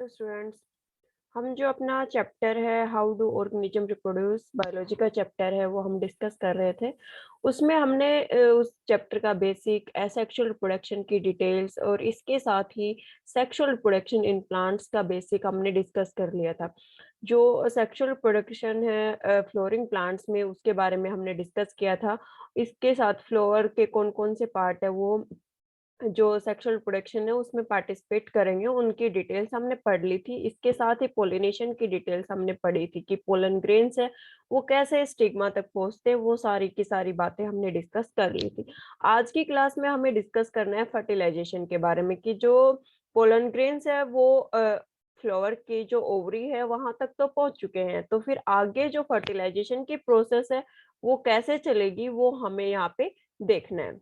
तो स्टूडेंट्स, हम जो अपना चैप्टर है how do organism reproduce biology का चैप्टर है वो हम डिस्कस कर रहे थे। उसमें हमने उस चैप्टर का बेसिक एसेक्सुअल रिप्रोडक्शन की डिटेल्स और इसके साथ ही सेक्सुअल रिप्रोडक्शन इन प्लांट्स का बेसिक हमने डिस्कस कर लिया था। जो सेक्सुअल रिप्रोडक्शन है फ्लोरिंग प्लांट्स में उसके बारे में हमने डिस्कस किया था। इसके साथ फ्लावर के कौन कौन से पार्ट है वो जो सेक्सुअल रिप्रोडक्शन है उसमें पार्टिसिपेट करेंगे उनकी डिटेल्स हमने पढ़ ली थी। इसके साथ ही पोलिनेशन की डिटेल्स हमने पढ़ी थी कि पोलन ग्रेन्स है वो कैसे स्टिग्मा तक पहुंचते हैं, वो सारी की सारी बातें हमने डिस्कस कर ली थी। आज की क्लास में हमें डिस्कस करना है फर्टिलाइजेशन के बारे में कि जो पोलन ग्रेन्स है वो फ्लावर की जो ओवरी है वहां तक तो पहुंच चुके हैं, तो फिर आगे जो फर्टिलाइजेशन की प्रोसेस है वो कैसे चलेगी वो हमें यहाँ पे देखना है।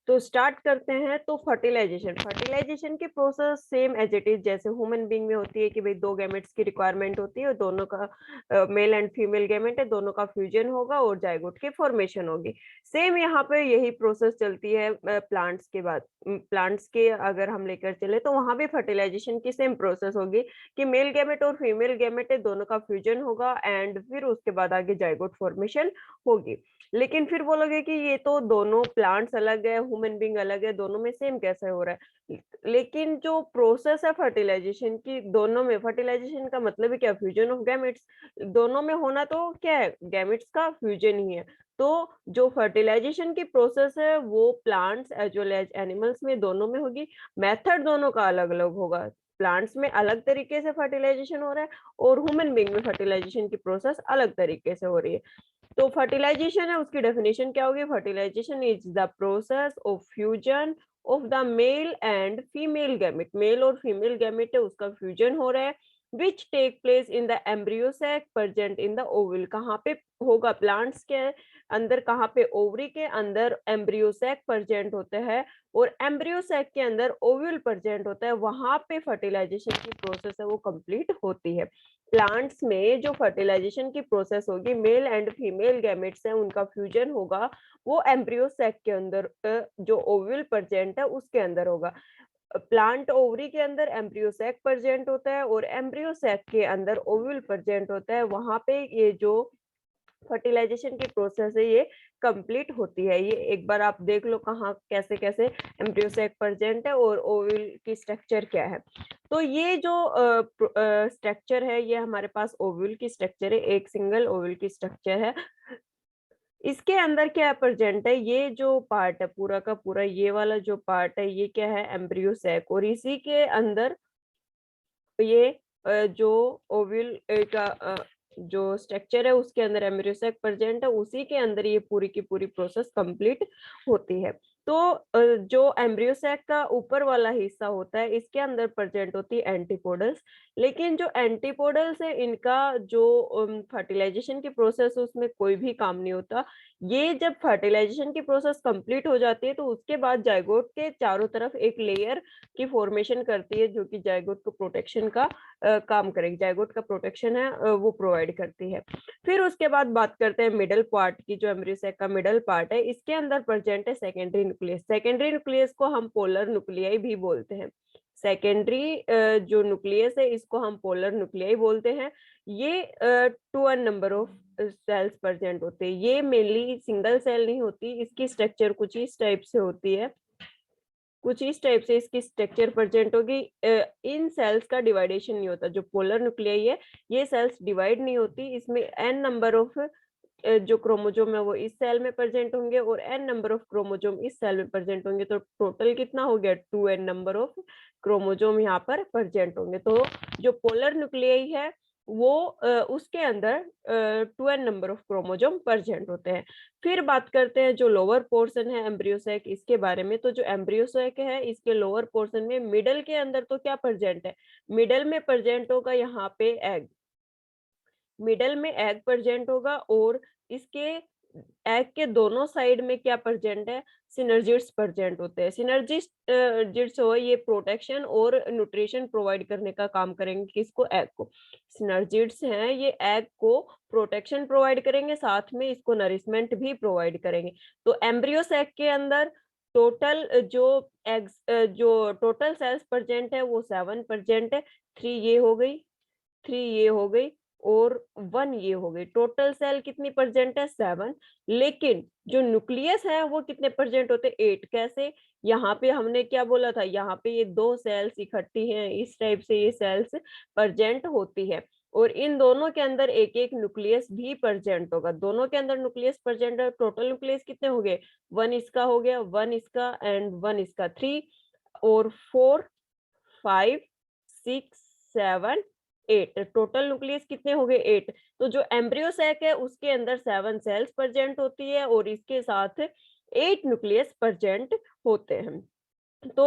तो स्टार्ट करते हैं। तो फर्टिलाइजेशन फर्टिलाइजेशन की process same as it is जैसे ह्यूमन बीइंग में होती है कि भाई दो गैमेट्स की रिक्वायरमेंट होती है और दोनों का मेल एंड फीमेल गैमेट है, दोनों का फ्यूजन होगा और जाइगोट की फॉर्मेशन होगी। सेम यहाँ पे यही प्रोसेस चलती है प्लांट्स के बाद। प्लांट्स के अगर हम लेकर चले तो वहां भी फर्टिलाइजेशन की सेम प्रोसेस होगी कि मेल गैमेट और फीमेल गैमेट है, दोनों का फ्यूजन होगा एंड फिर उसके बाद आगे जाइगोट फॉर्मेशन होगी। लेकिन फिर बोलोगे कि ये तो दोनों प्लांट्स अलग है, ह्यूमन बीइंग अलग है, दोनों में सेम कैसे हो रहा है? लेकिन जो प्रोसेस है फर्टिलाइजेशन की, दोनों में फर्टिलाइजेशन का मतलब है क्या? Fusion of gametes. दोनों में होना तो क्या है? गैमेट्स का फ्यूजन ही है। तो जो फर्टिलाइजेशन की प्रोसेस है वो plants as well as animals में दोनों में होगी। मेथड दोनों का अलग अलग होगा। प्लांट्स में अलग तरीके से फर्टिलाइजेशन हो रहा है और ह्यूमन बीइंग में फर्टिलाइजेशन की प्रोसेस अलग तरीके से हो रही है। तो फर्टिलाइजेशन है उसकी डेफिनेशन क्या होगी? Fertilisation is the process of fusion of the male and female gamete. Male और फीमेल गैमेट है उसका फ्यूजन हो रहा है which take place in the embryo sac present in the ovule. कहाँ पे होगा? प्लांट्स के अंदर। कहाँ पे? ओवरी के अंदर एम्ब्रियो सैक प्रेजेंट होते हैं और एम्ब्रियो सैक के अंदर ओव्यूल प्रेजेंट होता है, वहां पे फर्टिलाइजेशन की प्रोसेस है वो कंप्लीट होती है। प्लांट्स में जो फर्टिलाइजेशन की प्रोसेस होगी, मेल एंड फीमेल गैमेट्स हैं उनका फ्यूजन होगा, वो एम्ब्रियो सैक के अंदर जो ओव्यूल प्रेजेंट है उसके अंदर होगा। प्लांट ओवरी के अंदर एम्ब्रियो सैक प्रेजेंट होता है और एम्ब्रियो सैक के अंदर ओव्यूल प्रेजेंट होता है। वहां पे ये जो फर्टिलाइजेशन की प्रोसेस है ये कंप्लीट होती है। ये एक बार आप देख लो कहाँ कैसे कैसे एम्ब्रियो सैक प्रेजेंट है और ओव्यूल की स्ट्रक्चर क्या है। तो ये जो स्ट्रक्चर है ये हमारे पास ओव्यूल की स्ट्रक्चर है, एक सिंगल ओव्यूल की स्ट्रक्चर है। इसके अंदर क्या प्रेजेंट है? ये जो पार्ट है पूरा का पूरा, ये वाला जो पार्ट है ये क्या है? Embryo sac. और इसी के अंदर ये जो ओव्यूल का जो स्ट्रक्चर है उसके अंदर एम्ब्रियो सैक प्रेजेंट है, उसी के अंदर ये पूरी की पूरी प्रोसेस कंप्लीट होती है। तो जो एम्ब्रियो सैक का ऊपर वाला हिस्सा होता है इसके अंदर प्रेजेंट होती है एंटीपोडल्स। लेकिन जो एंटीपोडल्स है इनका जो फर्टिलाइजेशन की प्रोसेस है उसमें कोई भी काम नहीं होता। ये जब फर्टिलाइजेशन की प्रोसेस कंप्लीट हो जाती है तो उसके बाद जाइगोट के चारों तरफ एक लेयर की फॉर्मेशन करती है जो कि जाइगोट को प्रोटेक्शन का काम करेगी। जाइगोट का प्रोटेक्शन है वो प्रोवाइड करती है। फिर उसके बाद बात करते हैं मिडल पार्ट की। जो एम्ब्रियो सैक का मिडल पार्ट है इसके अंदर प्रेजेंट है सेकेंडरी न्यूक्लियस। सेकेंडरी न्यूक्लियस को हम पोलर न्यूक्लियाई भी बोलते हैं। सेकेंडरी जो न्यूक्लियस है इसको हम पोलर न्यूक्लियाई बोलते हैं। ये 2n number of cells present होते हैं। ये मेनली सिंगल सेल नहीं होती, इसकी स्ट्रक्चर कुछ इस टाइप से होती है। कुछ इस टाइप से इसकी स्ट्रक्चर प्रेजेंट होगी। इन सेल्स का डिवाइडेशन नहीं होता। जो पोलर न्यूक्लियाई है ये सेल्स डिवाइड नहीं होती। इसमें एन नंबर ऑफ जो क्रोमोजोम है वो इस सेल में प्रेजेंट होंगे और एन नंबर ऑफ क्रोमोजोम इस सेल में प्रेजेंट होंगे। तो टोटल कितना हो गया? 2n नंबर ऑफ क्रोमोजोम यहाँ पर प्रेजेंट होंगे। तो जो पोलर न्यूक्लियाई है वो उसके अंदर 2n number of chromosome present होते हैं। फिर बात करते हैं जो लोअर पोर्शन है एम्ब्रियो सैक इसके बारे में। तो जो एम्ब्रियो सैक है इसके लोअर पोर्शन में मिडल के अंदर तो क्या प्रेजेंट है? मिडल में प्रेजेंट होगा यहाँ पे एग। मिडल में एग प्रेजेंट होगा और इसके एग के दोनों साइड में क्या प्रेजेंट है? सिनर्जिड्स प्रेजेंट होते हैं। सिनर्जिड्स हो ये प्रोटेक्शन और न्यूट्रिशन प्रोवाइड करने का काम करेंगे। किसको? एग को। सिनर्जिड्स हैं ये एग को प्रोटेक्शन प्रोवाइड करेंगे, साथ में इसको नरिशमेंट भी प्रोवाइड करेंगे। तो एम्ब्रियो सैक के अंदर टोटल जो टोटल सेल्स प्रेजेंट है वो 7% है। 3 ये हो गई, 3 ये हो गई और 1 ये हो गई। टोटल सेल कितनी प्रेजेंट है? 7। लेकिन जो न्यूक्लियस है वो कितने प्रेजेंट होते हैं? 8। कैसे? यहाँ पे हमने क्या बोला था, यहाँ पे ये 2 सेल्स इकट्ठी हैं, इस टाइप से ये सेल्स प्रेजेंट होती है और इन दोनों के अंदर एक-एक न्यूक्लियस भी प्रेजेंट होगा। दोनों के अंदर न्यूक्लियस प्रेजेंट है। टोटल न्यूक्लियस कितने हो गए? 1 इसका हो गया, 1 इसका एंड 1 इसका। 3 और 4, 5, 6, 7, 8। टोटल न्यूक्लियस कितने हो गए? 8। तो जो एम्ब्रियो सैक है उसके अंदर 7 सेल्स प्रेजेंट होती है और इसके साथ 8 न्यूक्लियस प्रेजेंट होते हैं। तो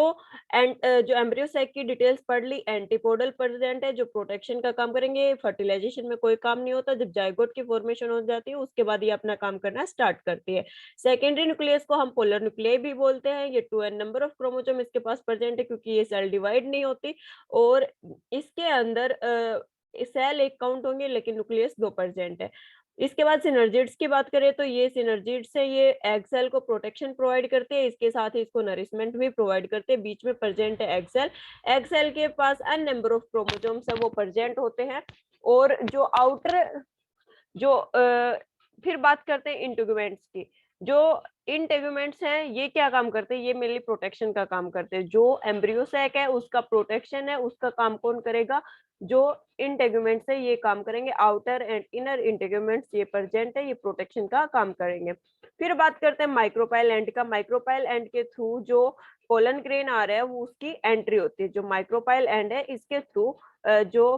जो एम्ब्रियो सैक की डिटेल्स पढ़ ली। एंटीपोडल प्रेजेंट है जो प्रोटेक्शन का काम करेंगे। फर्टिलाइजेशन में कोई काम नहीं होता। जब जाइगोट की फॉर्मेशन हो जाती है उसके बाद ये अपना काम करना स्टार्ट करती है। सेकेंडरी न्यूक्लियस को हम पोलर न्यूक्लियाई भी बोलते हैं। ये 2n नंबर ऑफ क्रोमोसोम इसके पास प्रेजेंट है क्योंकि ये सेल डिवाइड नहीं होती और इसके अंदर सेल एक काउंट होंगे लेकिन न्यूक्लियस 2 प्रेजेंट है। इसके बाद सिनर्जिड्स की बात करें तो ये सिनर्जिड्स है, ये एग सेल को प्रोटेक्शन प्रोवाइड करते हैं, इसके साथ ही इसको नरिशमेंट भी प्रोवाइड करते हैं। बीच में प्रेजेंट है एग सेल। एग सेल के पास n नंबर ऑफ क्रोमोसोम्स है वो प्रेजेंट होते हैं और जो आउटर जो फिर बात करते हैं इंटेगुमेंट्स की। जो इंटेगुमेंट्स हैं ये क्या काम करते हैं? ये मेनली प्रोटेक्शन का काम करते हैं। जो एम्ब्रियो सैक है उसका प्रोटेक्शन है, उसका काम कौन करेगा? जो इंटेगुमेंट्स है ये काम करेंगे। आउटर एंड इनर इंटेगुमेंट्स ये प्रेजेंट है, ये प्रोटेक्शन का काम करेंगे। फिर बात करते हैं माइक्रोपाइल एंड का। माइक्रोपाइल एंड के थ्रू जो पोलन ग्रेन आ रहा है वो उसकी एंट्री होती है। जो माइक्रोपाइल एंड है इसके थ्रू जो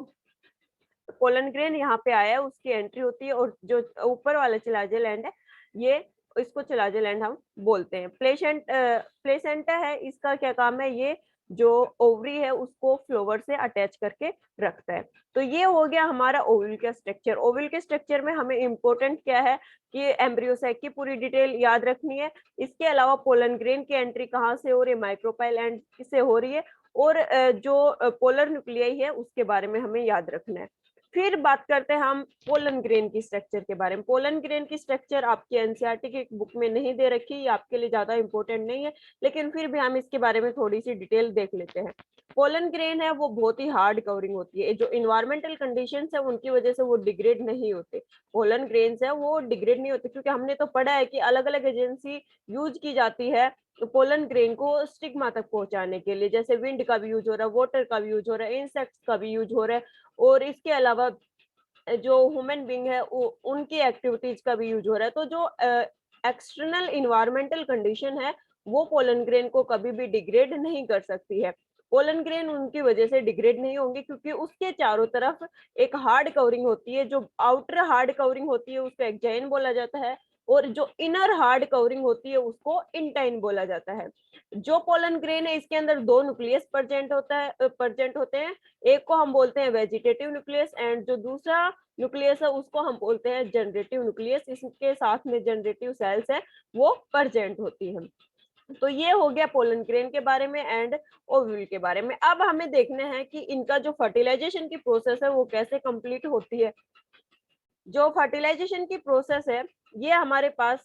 पोलन ग्रेन यहाँ पे आया है उसकी एंट्री होती है और जो ऊपर वाला चिलाजे लैंड है ये इसको चिलाजे लैंड हम बोलते हैं। प्लेसेंटा है, इसका क्या काम है? ये जो ओवरी है उसको फ्लोवर से अटैच करके रखता है। तो ये हो गया हमारा ओवल का स्ट्रक्चर। ओवल के स्ट्रक्चर में हमें इम्पोर्टेंट क्या है कि एम्ब्रियो सैक की पूरी डिटेल याद रखनी है। इसके अलावा पोलन ग्रेन की एंट्री कहाँ से हो रही है? माइक्रोपाइल एंड से हो रही है और जो पोलर न्यूक्लियाई है उसके बारे में हमें याद रखना है। फिर बात करते हैं हम पोलन ग्रेन की स्ट्रक्चर के बारे में। पोलन ग्रेन की स्ट्रक्चर आपकी एनसीईआरटी की बुक में नहीं दे रखी, ये आपके लिए ज्यादा इंपॉर्टेंट नहीं है, लेकिन फिर भी हम इसके बारे में थोड़ी सी डिटेल देख लेते हैं। पोलन ग्रेन है वो बहुत ही हार्ड कवरिंग होती है। जो इन्वायरमेंटल कंडीशंस है उनकी वजह से वो डिग्रेड नहीं होते। पोलन ग्रेन्स है वो डिग्रेड नहीं होते क्योंकि हमने तो पढ़ा है कि अलग अलग एजेंसी यूज की जाती है पोलन ग्रेन को स्टिग्मा तक पहुंचाने के लिए। जैसे विंड का भी यूज हो रहा है, वाटर का भी यूज हो रहा है, इंसेक्ट्स का भी यूज हो रहा है और इसके अलावा जो ह्यूमन बीइंग है उनकी एक्टिविटीज का भी यूज हो रहा है। तो जो एक्सटर्नल इन्वायरमेंटल कंडीशन है वो पोलन ग्रेन को कभी भी डिग्रेड नहीं कर सकती है। पोलन ग्रेन उनकी वजह से डिग्रेड नहीं होंगे क्योंकि उसके चारों तरफ एक हार्ड कवरिंग होती है। जो आउटर हार्ड कवरिंग होती है उसको एक्जाइन बोला जाता है और जो इनर हार्ड कवरिंग होती है उसको इंटाइन बोला जाता है। जो पोलन ग्रेन है इसके अंदर 2 न्यूक्लियस प्रेजेंट होते हैं। एक को हम बोलते हैं वेजिटेटिव न्यूक्लियस एंड जो दूसरा न्यूक्लियस है उसको हम बोलते हैं जनरेटिव न्यूक्लियस। इसके साथ में जनरेटिव सेल्स है वो प्रेजेंट होती है। तो ये हो गया पोलन ग्रेन के बारे में एंड ओव्यूल के बारे में। अब हमें देखना है कि इनका जो फर्टिलाइजेशन की प्रोसेस है वो कैसे कंप्लीट होती है। जो फर्टिलाइजेशन की प्रोसेस है ये हमारे पास,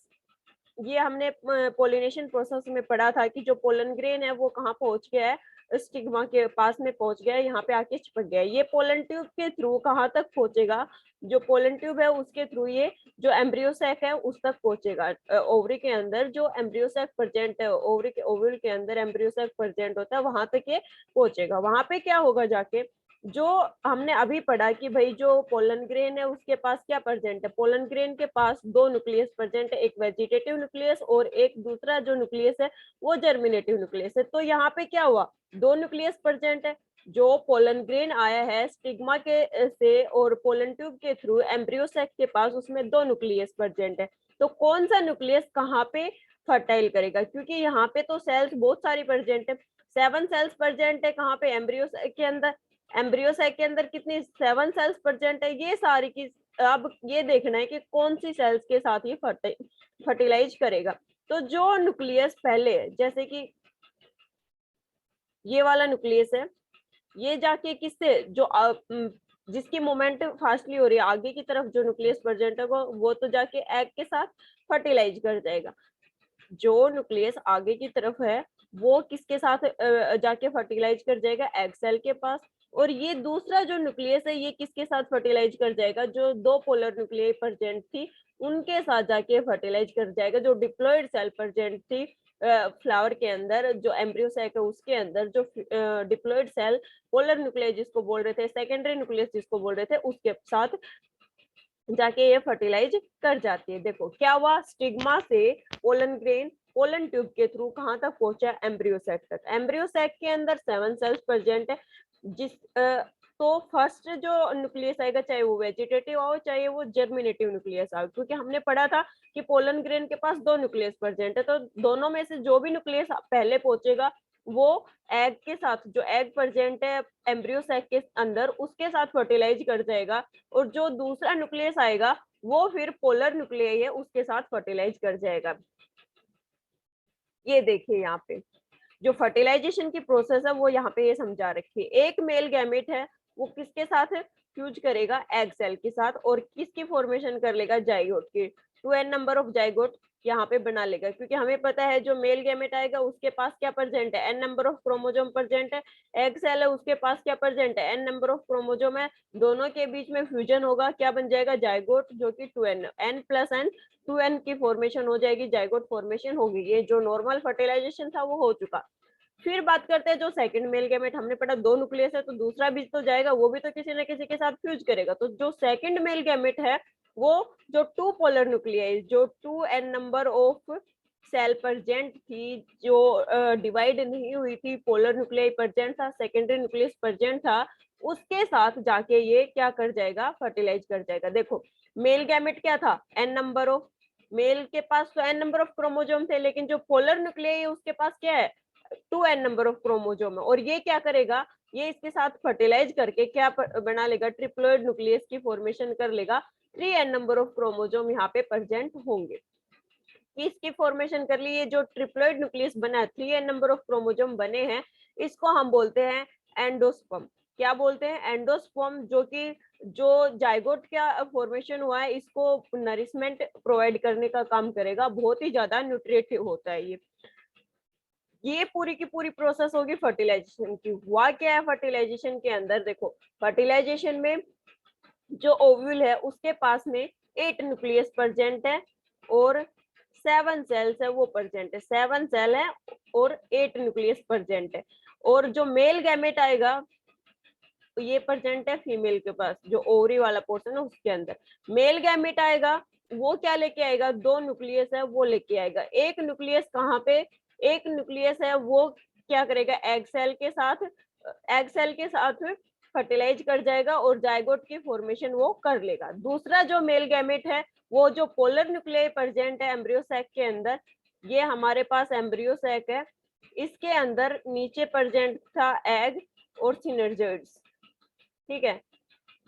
ये हमने पोलिनेशन प्रोसेस में पढ़ा था कि जो पोलन ग्रेन है वो कहाँ पहुंच गया है? स्टिग्मा के पास में पहुंच गया है, यहाँ पे आके चिपक गया है। ये पोलन ट्यूब के थ्रू कहाँ तक पहुंचेगा? जो पोलन ट्यूब है उसके थ्रू ये जो एम्ब्रियो सैक है उस तक पहुंचेगा। ओवरी के अंदर जो एम्ब्रियो सैक प्रेजेंट है, ओवरी के अंदर एम्ब्रियो सैक प्रेजेंट होता है, वहां तक ये पहुंचेगा। वहां पे क्या होगा जाके? जो हमने अभी पढ़ा कि भाई जो पोलन ग्रेन है उसके पास क्या प्रेजेंट है? पोलन ग्रेन के पास 2 न्यूक्लियस प्रेजेंट है, एक वेजिटेटिव न्यूक्लियस और एक दूसरा जो न्यूक्लियस है वो जर्मिनेटिव न्यूक्लियस है। तो यहाँ पे क्या हुआ? 2 न्यूक्लियस प्रेजेंट है। जो पोलन ग्रेन आया है स्टिग्मा के से और पोलन ट्यूब के थ्रू एम्ब्रियो सैक के पास उसमें 2 न्यूक्लियस प्रेजेंट है। तो कौन सा न्यूक्लियस कहाँ पे फर्टाइल करेगा? क्योंकि यहाँ पे तो सेल्स बहुत सारी प्रेजेंट है, 7 सेल्स प्रेजेंट है। कहाँ पे? एम्ब्रियो सैक के अंदर। एम्ब्रियो सैक के अंदर कितनी? 7 सेल्स प्रेजेंट है। ये सारी की अब ये देखना है कि कौन सी सेल्स के साथ ये फर्टिलाइज करेगा। तो जो न्यूक्लियस पहले जैसे कि ये वाला न्यूक्लियस है, ये जाके किससे जो जिसकी मूवमेंट फास्टली हो रही है आगे की तरफ जो न्यूक्लियस प्रेजेंट है वो तो जाके एग के साथ फर्टिलाइज कर जाएगा। जो न्यूक्लियस आगे की तरफ है वो किसके साथ जाके फर्टिलाइज कर जाएगा, एग सेल के पास। और ये दूसरा जो न्यूक्लियस है ये किसके साथ फर्टिलाइज कर जाएगा, जो दो पोलर न्यूक्लियाई प्रेजेंट थी उनके साथ जाके फर्टिलाइज कर जाएगा। जो डिप्लॉयड सेल प्रेजेंट थी फ्लावर के अंदर, जो एम्ब्रियो सैक है उसके अंदर, जो डिप्लॉयड सेल पोलर न्यूक्लियाई जिसको बोल रहे थे, सेकेंडरी न्यूक्लियस जिसको बोल रहे थे, उसके साथ जाके ये फर्टिलाइज कर जाती है। देखो क्या हुआ, स्टिग्मा से पोलन ग्रेन पोलन ट्यूब के थ्रू कहां तक पहुंचा, एम्ब्रियो सैक तक। एम्ब्रियो सैक के अंदर 7 सेल्स प्रेजेंट है, जिस तो फर्स्ट जो न्यूक्लियस आएगा, चाहे वो वेजिटेटिव हो चाहे वो जर्मिनेटिव न्यूक्लियस आए, क्योंकि हमने पढ़ा था कि पोलन ग्रेन के पास 2 न्यूक्लियस प्रेजेंट है, तो दोनों में से जो भी न्यूक्लियस पहले पहुंचेगा वो एग के साथ, जो एग प्रेजेंट है एम्ब्रियो सैक के अंदर, उसके साथ फर्टिलाइज कर जाएगा। और जो दूसरा न्यूक्लियस आएगा वो फिर पोलर न्यूक्लियाई है उसके साथ फर्टिलाइज कर जाएगा। ये देखिए यहाँ पे जो फर्टिलाइजेशन की प्रोसेस है वो यहाँ पे ये समझा रखी है। एक मेल गैमेट है वो किसके साथ फ्यूज करेगा, एग सेल के साथ, और किसकी फॉर्मेशन कर लेगा, जाइगोट की। 2n नंबर ऑफ जाइगोट यहाँ पे बना लेगा, क्योंकि हमें पता है जो मेल गैमेट आएगा उसके पास क्या प्रेजेंट है, n number of chromosome present है। एग सेल है उसके पास क्या प्रेजेंट है, n नंबर ऑफ क्रोमोजोम है। दोनों के बीच में फ्यूजन होगा, क्या बन जाएगा, जाइगोट, जो कि 2n n plus n 2n की फॉर्मेशन हो जाएगी, जाइगोट फॉर्मेशन होगी। ये जो नॉर्मल फर्टिलाइजेशन था वो हो चुका। फिर बात करते हैं जो सेकंड मेल गैमेट, हमने पढ़ा 2 न्यूक्लियस है तो दूसरा भी तो जाएगा, वो भी तो किसी न किसी के साथ फ्यूज करेगा। तो जो सेकंड मेल गैमेट है वो जो 2 पोलर न्यूक्लियाई, जो 2n number of cell present थी, जो डिवाइड नहीं हुई थी, पोलर न्यूक्लियाई प्रेजेंट था, सेकेंडरी न्यूक्लियस प्रेजेंट था, उसके साथ जाके ये क्या कर जाएगा, फर्टिलाइज कर जाएगा। देखो मेल गैमेट क्या था, n नंबर ऑफ, मेल के पास तो n नंबर ऑफ क्रोमोजोम थे, लेकिन जो पोलर न्यूक्लियाई है उसके पास क्या है, 2n नंबर ऑफ क्रोमोजोम है। और ये क्या करेगा, ये इसके साथ फर्टिलाइज करके क्या बना लेगा, ट्रिप्लोइड न्यूक्लियस की फॉर्मेशन कर लेगा। 3n नंबर ऑफ क्रोमोजोम यहाँ पे प्रेजेंट होंगे। इसकी फॉर्मेशन कर ली, ये जो ट्रिप्लोइड न्यूक्लियस बना है, 3n नंबर ऑफ क्रोमोजोम बने हैं, इसको हम बोलते हैं एंडोस्पर्म। क्या बोलते हैं, एंडोस्पर्म, जो कि जो जाइगोट का फॉर्मेशन हुआ है इसको नरिशमेंट प्रोवाइड करने का काम करेगा। बहुत ही ज्यादा न्यूट्रिएटिव होता है ये पूरी की पूरी प्रोसेस होगी फर्टिलाइजेशन की। हुआ क्या है फर्टिलाइजेशन के अंदर, देखो फर्टिलाइजेशन में जो ओव्यूल है उसके पास में 8 न्यूक्लियस प्रेजेंट है और 7 सेल्स है वो प्रेजेंट है, 7 सेल है और 8 न्यूक्लियस प्रेजेंट है। और जो मेल गैमेट आएगा तो ये प्रेजेंट है फीमेल के पास, जो ओवरी वाला पोर्शन है उसके अंदर। मेल गैमेट आएगा वो क्या लेके आएगा, 2 न्यूक्लियस है वो लेके आएगा। एक न्यूक्लियस कहाँ पे, एक न्यूक्लियस है वो क्या करेगा, एग सेल के साथ, एग सेल के साथ फर्टिलाइज कर जाएगा और जाइगोट की फॉर्मेशन वो कर लेगा। दूसरा जो मेल गैमेट है वो जो पोलर न्यूक्लियाई प्रेजेंट है एम्ब्रियो सैक के अंदर, ये हमारे पास एम्ब्रियो सैक है, इसके अंदर नीचे प्रेजेंट था एग और सिनर्जोइड्स, ठीक है,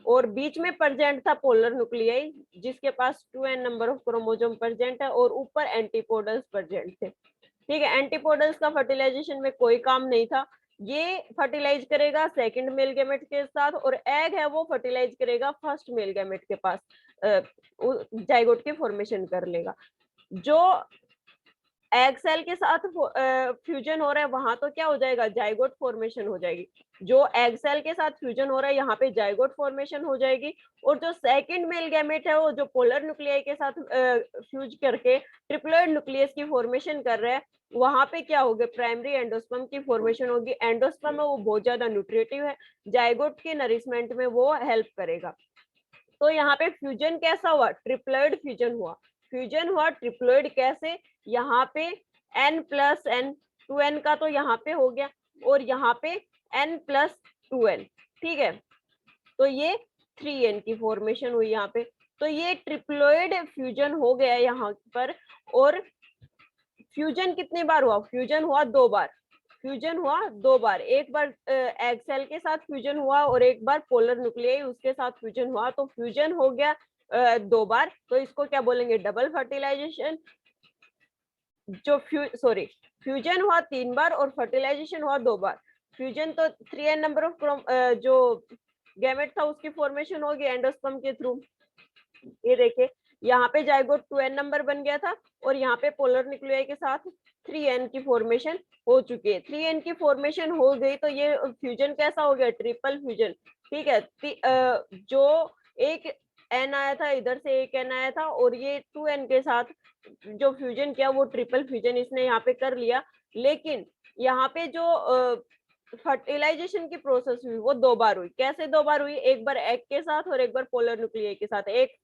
और बीच में प्रेजेंट था पोलर न्यूक्लियाई जिसके पास 2n number of chromosome present है और ऊपर एंटीपोडल्स प्रेजेंट थे, ठीक है। एंटीपोडल्स का फर्टिलाइजेशन में कोई काम नहीं था, ये फर्टिलाइज करेगा सेकंड मेल गैमेट के साथ, और एग है वो फर्टिलाइज करेगा फर्स्ट मेल गैमेट के पास, जाइगोट की फॉर्मेशन कर लेगा। जो एग सेल के साथ फ्यूजन हो रहा है वहां तो क्या हो जाएगा, जाइगोट फॉर्मेशन हो जाएगी। जो एग सेल के साथ फ्यूजन हो रहा है यहाँ पे जाइगोट फॉर्मेशन हो जाएगी। और जो सेकंड मेल गैमेट है वो जो पोलर न्यूक्लियाई के साथ फ्यूज करके ट्रिप्लोइड न्यूक्लियस की फॉर्मेशन कर रहा है, वहां पे क्या होगा, प्राइमरी एंडोस्पर्म की फॉर्मेशन होगी। एंडोस्पर्म है वो बहुत ज्यादा न्यूट्रिटिव है, जाइगोट के नरिशमेंट में वो हेल्प करेगा। तो यहाँ पे फ्यूजन कैसा हुआ, ट्रिप्लोइड फ्यूजन हुआ। फ्यूजन हुआ ट्रिप्लोइड कैसे, यहाँ पे n प्लस n, 2n का तो यहाँ पे हो गया और यहाँ पे n प्लस 2n, ठीक है, तो ये 3n की फॉर्मेशन हुई यहाँ पे। तो ये ट्रिप्लोइड फ्यूजन हो गया यहाँ पर। और फ्यूजन कितनी बार हुआ, फ्यूजन हुआ 2 बार, फ्यूजन हुआ 2 बार, एक बार एग सेल के साथ फ्यूजन हुआ और एक बार पोलर न्यूक्लियाई उसके साथ फ्यूजन हुआ, तो फ्यूजन हो गया 2 बार, तो इसको क्या बोलेंगे, डबल फर्टिलाइजेशन। जो फ्यूजन हुआ 3 बार और फर्टिलाइजेशन हुआ 2 बार। फ्यूजन तो 3n नंबर ऑफ जो गैमेट था उसकी फॉर्मेशन होगी एंडोस्पर्म के थ्रू, ये देखिए यहाँ पे जाइगोट 2n नंबर बन गया था और यहाँ पे पोलर न्यूक्लियाई के साथ 3n की फॉर्मेशन हो चुकी है। 3n की फॉर्मेशन हो गई तो ये फ्यूजन कैसा हो गया, ट्रिपल फ्यूजन। ठीक है, जो एक n आया था, इधर से एक n आया था और ये 2n के साथ जो फ्यूजन किया वो ट्रिपल फ्यूजन इसने यहाँ पे कर लिया। लेकिन यहाँ पे जो फर्टिलाइजेशन की प्रोसेस हुई वो दो बार हुई। कैसे दो बार हुई, एक बार एग के साथ और एक बार पोलर न्यूक्लियाई के साथ। एक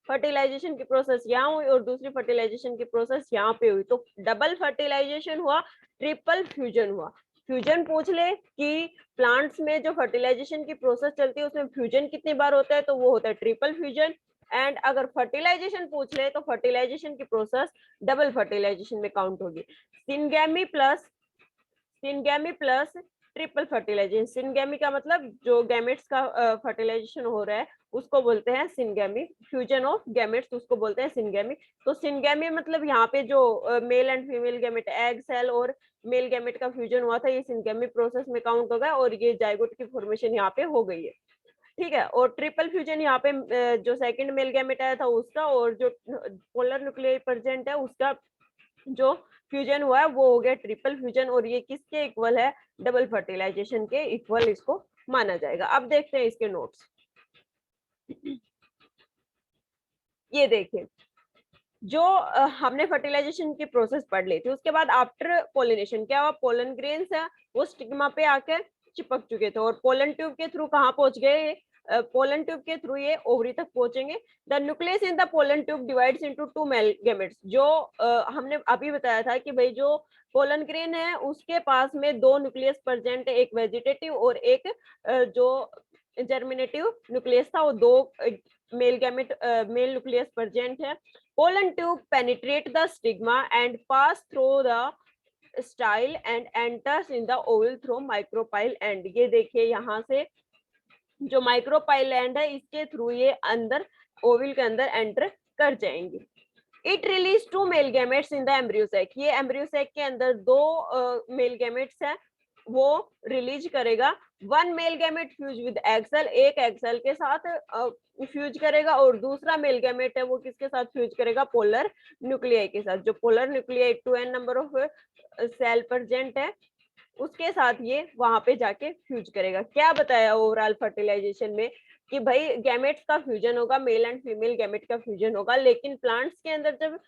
फर्टिलाइजेशन की प्रोसेस यहाँ हुई और दूसरी फर्टिलाइजेशन की प्रोसेस यहाँ पे हुई, तो डबल फर्टिलाइजेशन हुआ, ट्रिपल फ्यूजन हुआ। फ्यूजन पूछ ले कि प्लांट्स में जो फर्टिलाइजेशन की प्रोसेस चलती है उसमें फ्यूजन कितनी बार होता है, तो वो होता है ट्रिपल फ्यूजन। एंड अगर फर्टिलाइजेशन पूछ ले तो फर्टिलाइजेशन की प्रोसेस डबल फर्टिलाइजेशन में काउंट होगी। Syngamy plus triple fertilisation. Syngamy का मतलब जो गैमेट्स का फर्टिलाइजेशन हो रहा है उसको बोलते हैं सिनगैमी, फ्यूजन ऑफ गैमेट्स उसको बोलते हैं सिनगैमी। तो सिनगैमी मतलब यहाँ पे जो male and female gamete, egg cell और मेल गैमेट का फ्यूजन हुआ था, ये सिनगैमी प्रोसेस में काउंट होगा और ये जाइगोट की फॉर्मेशन यहाँ पे हो गई है। ठीक है, और ट्रिपल फ्यूजन यहाँ पे जो सेकंड मेल गैमेट आया था उसका और जो पोलर न्यूक्लियाई प्रेजेंट है उसका जो फ्यूजन हुआ है वो हो गया ट्रिपल फ्यूजन, और ये किसके इक्वल है, डबल फर्टिलाइजेशन के इक्वल इसको माना जाएगा। अब देखते हैं इसके नोट्स। ये देखिए, जो हमने फर्टिलाइजेशन की प्रोसेस पढ़ ली थी, उसके बाद आफ्टर पोलिनेशन क्या हुआ, पोलन ग्रेन्स है वो स्टिग्मा पे आकर चिपक चुके थे और पोलन ट्यूब के थ्रू कहाँ पहुंच गए, पोलन ट्यूब के थ्रू ये ओवरी तक पहुंचेंगे। The nucleus in the pollen tube divides into two male gametes. जो हमने अभी बताया था कि भाई जो पोलन ग्रेन है उसके पास में दो न्यूक्लियस प्रेजेंट है, एक वेजिटेटिव और एक जो जर्मिनेटिव न्यूक्लियस था, वो दो male gamete male nucleus present है। Pollen tube penetrate the stigma and pass through the style and enters in the ovule through micropyle end। ये देखिए यहाँ से जो माइक्रोपाइल एंड है इसके थ्रू ये अंदर ओविल के अंदर एंटर कर जाएंगे। It release two male gametes in the embryo sac. ये एम्ब्रियो सैक के अंदर दो मेल गैमेट्स है वो रिलीज करेगा। One male gamete fuse with egg cell, एक एक्सेल के साथ फ्यूज करेगा और दूसरा मेल गैमेट है वो किसके साथ फ्यूज करेगा, पोलर न्यूक्लियाई के साथ। जो polar nuclei 2n number of cell present है उसके साथ ये वहां पे जाके फ्यूज करेगा। क्या बताया ओवरऑल फर्टिलाइजेशन में कि भाई गैमेट्स का फ्यूजन होगा, मेल एंड फीमेल गैमेट का फ्यूजन होगा, लेकिन प्लांट्स के अंदर जब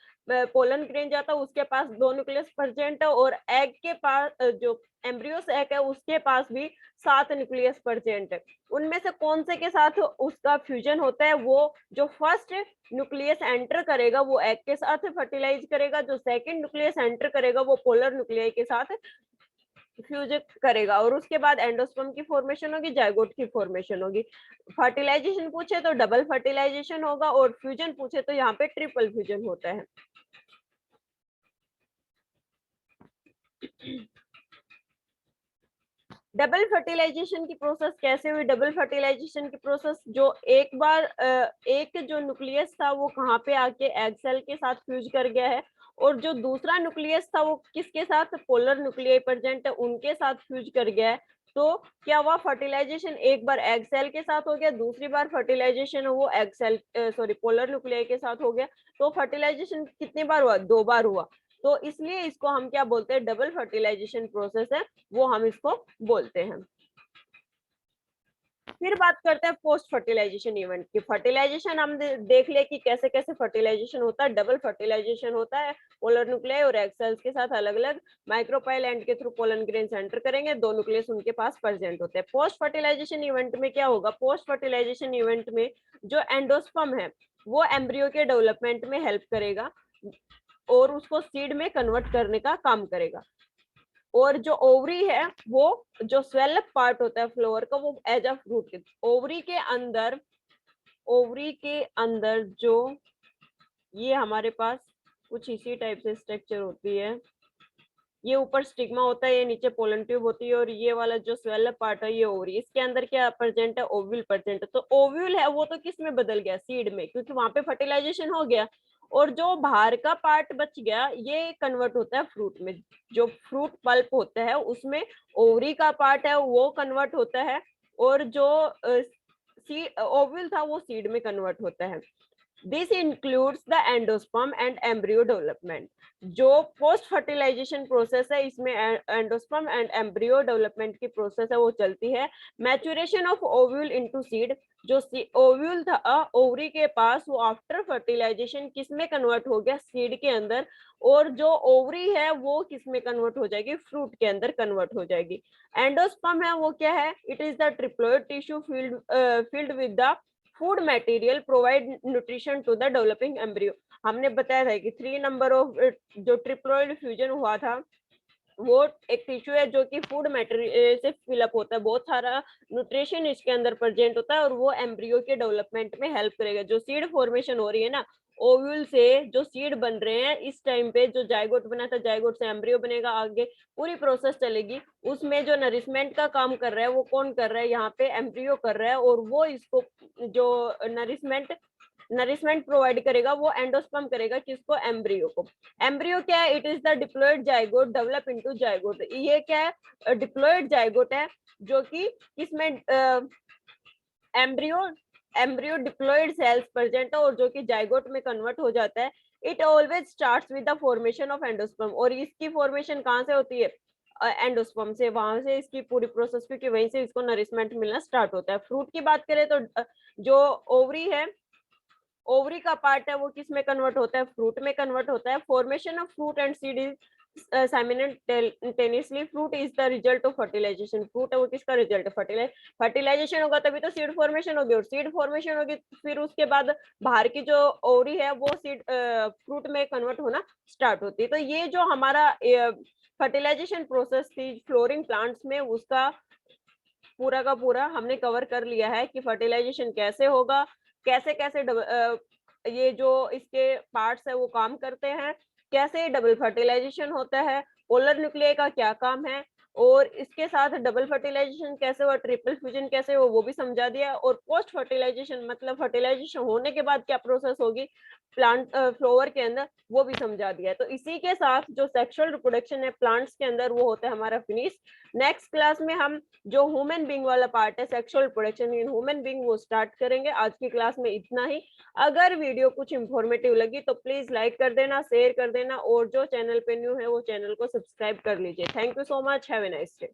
पोलन ग्रेन जाता है उसके पास दो न्यूक्लियस प्रेजेंट है और एग के पास जो एम्ब्रियोस एग है उसके पास भी 7 न्यूक्लियस प्रेजेंट है। उनमें से कौन से के साथ उसका फ्यूजन होता है, वो जो फर्स्ट न्यूक्लियस एंटर करेगा वो एग के साथ फर्टिलाइज करेगा, जो सेकंड न्यूक्लियस एंटर करेगा वो पोलर न्यूक्लियाई के साथ फ्यूज करेगा और उसके बाद एंडोस्पर्म की फॉर्मेशन होगी, जाइगोट की फॉर्मेशन होगी। फर्टिलाइजेशन पूछे तो डबल फर्टिलाइजेशन होगा और फ्यूजन पूछे तो यहाँ पे ट्रिपल फ्यूजन होता है। डबल फर्टिलाइजेशन की प्रोसेस कैसे हुई, डबल फर्टिलाइजेशन की प्रोसेस जो एक बार एक जो न्यूक्लियस था वो कहाँ पे आके एग सेल के साथ फ्यूज कर गया है और जो दूसरा न्यूक्लियस था वो किसके साथ, पोलर न्यूक्लियाई प्रेजेंट है उनके साथ फ्यूज कर गया है। तो क्या हुआ, फर्टिलाइजेशन एक बार एग सेल के साथ हो गया, दूसरी बार फर्टिलाइजेशन वो egg cell sorry polar nuclei के साथ हो गया। तो फर्टिलाइजेशन कितनी बार हुआ, दो बार हुआ। तो इसलिए इसको हम क्या बोलते हैं, डबल फर्टिलाइजेशन प्रोसेस है वो हम इसको बोलते हैं। फिर बात करते हैं पोस्ट फर्टिलाइजेशन इवेंट की। फर्टिलाइजेशन हम देख ले कि कैसे कैसे फर्टिलाइजेशन होता है। डबल फर्टिलाइजेशन होता है, पोलर न्यूक्लियाई और एग सेल्स के साथ अलग अलग माइक्रोपाइल एंड के थ्रू पोलन ग्रेन्स एंटर करेंगे, दो न्यूक्लियस उनके पास प्रेजेंट होते हैं। पोस्ट फर्टिलाइजेशन इवेंट में क्या होगा, पोस्ट फर्टिलाइजेशन इवेंट में जो एंडोस्पर्म है वो एम्ब्रियो के डेवलपमेंट में हेल्प करेगा और उसको सीड में कन्वर्ट करने का काम करेगा। और जो ओवरी है वो जो स्वेल पार्ट होता है फ्लावर का वो एज अ फ्रूट, ओवरी के अंदर जो ये हमारे पास कुछ इसी टाइप से स्ट्रक्चर होती है। ये ऊपर स्टिग्मा होता है, ये नीचे पोलन ट्यूब होती है और ये वाला जो स्वेल पार्ट है ये ओवरी, इसके अंदर क्या प्रेजेंट है, ओव्यूल प्रेजेंट है। तो ओव्यूल है वो तो किस में बदल गया, सीड में, क्योंकि वहां पे फर्टिलाइजेशन हो गया और जो बाहर का पार्ट बच गया ये कन्वर्ट होता है फ्रूट में। जो फ्रूट पल्प होता है उसमें ओवरी का पार्ट है वो कन्वर्ट होता है और जो ओव्यूल था वो सीड में कन्वर्ट होता है। This includes the endosperm and embryo development. जो पोस्ट फर्टिलाइजेशन प्रोसेस है इसमें एंडोस्पर्म एंड एम्ब्रियो डेवलपमेंट की प्रोसेस है वो चलती है। Maturation of ovule into seed, जो ओव्यूल था ओवरी के पास, वो आफ्टर फर्टिलाइजेशन किस में कन्वर्ट हो गया, सीड के अंदर, और जो ओवरी है वो किस में कन्वर्ट हो जाएगी, फ्रूट के अंदर कन्वर्ट हो जाएगी। एंडोस्पर्म है वो क्या है, it is the triploid tissue field with the food material provide nutrition to the developing embryo. हमने बताया था कि 3 नंबर ऑफ जो ट्रिप्लोइड फ्यूजन हुआ था वो एक टिश्यू है जो कि फूड मटेरियल से फिलअप होता है, बहुत सारा न्यूट्रिशन इसके अंदर प्रेजेंट होता है और वो एम्ब्रियो के डेवलपमेंट में हेल्प करेगा। जो सीड फॉर्मेशन हो रही है ना, ओव्यूल से जो सीड बन रहे हैं इस टाइम पे, जो जायगोट बना था, जायगोट से एम्ब्रियो बनेगा, आगे पूरी प्रोसेस चलेगी। उसमें जो नरिशमेंट का काम कर रहा है वो कौन कर रहा है, यहाँ पे एम्ब्रियो कर रहा है, और वो इसको जो नरिशमेंट प्रोवाइड करेगा वो एंडोस्पर्म करेगा, किसको, एम्ब्रियो को। एम्ब्रियो क्या है, it is the diploid zygote develop into zygote. ये क्या है, डिप्लॉयड जायगोट है जो कि किसमें embryo embryo diploid cells present है और जो कि जायगोट में कन्वर्ट हो जाता है। It always starts with the formation of endosperm, और इसकी फॉर्मेशन कहाँ से होती है, एंडोस्पर्म से, वहां से इसकी पूरी प्रोसेस, क्योंकि वहीं से इसको नरिशमेंट मिलना स्टार्ट होता है। फ्रूट की बात करें तो जो ओवरी है, ओवरी का पार्ट है वो किस में कन्वर्ट होता है, फ्रूट में कन्वर्ट होता है। Formation of fruit and seed is simultaneously. Fruit is the result of fertilization, fruit है वो किसका रिजल्ट है, फर्टिलाइजेशन होगा तभी तो सीड फॉर्मेशन होगी, और सीड फॉर्मेशन होगी फिर उसके बाद बाहर की जो ओवरी है वो सीड फ्रूट में कन्वर्ट होना स्टार्ट होती है। तो ये जो हमारा फर्टिलाइजेशन प्रोसेस थी फ्लोरिंग प्लांट्स में, उसका पूरा का पूरा हमने कवर कर लिया है कि फर्टिलाइजेशन कैसे होगा, कैसे कैसे ये जो इसके पार्ट्स है वो काम करते हैं, कैसे डबल फर्टिलाइजेशन होता है, पोलर न्यूक्लियाई का क्या काम है, और इसके साथ डबल फर्टिलाइजेशन कैसे हुआ, ट्रिपल फ्यूजन कैसे हो वो भी समझा दिया। और पोस्ट फर्टिलाइजेशन मतलब फर्टिलाइजेशन होने के बाद क्या प्रोसेस होगी प्लांट फ्लावर के अंदर, वो भी समझा दिया है। तो इसी के साथ जो सेक्सुअल रिप्रोडक्शन है प्लांट्स के अंदर वो होता है हमारा फिनिश। नेक्स्ट क्लास में हम जो ह्यूमन बींग वाला पार्ट है sexual reproduction in human being वो स्टार्ट करेंगे। आज की क्लास में इतना ही। अगर वीडियो कुछ इंफॉर्मेटिव लगी तो प्लीज लाइक कर देना, शेयर कर देना, और जो चैनल पे न्यू है वो चैनल को सब्सक्राइब कर लीजिए। Thank you so much, have a nice day.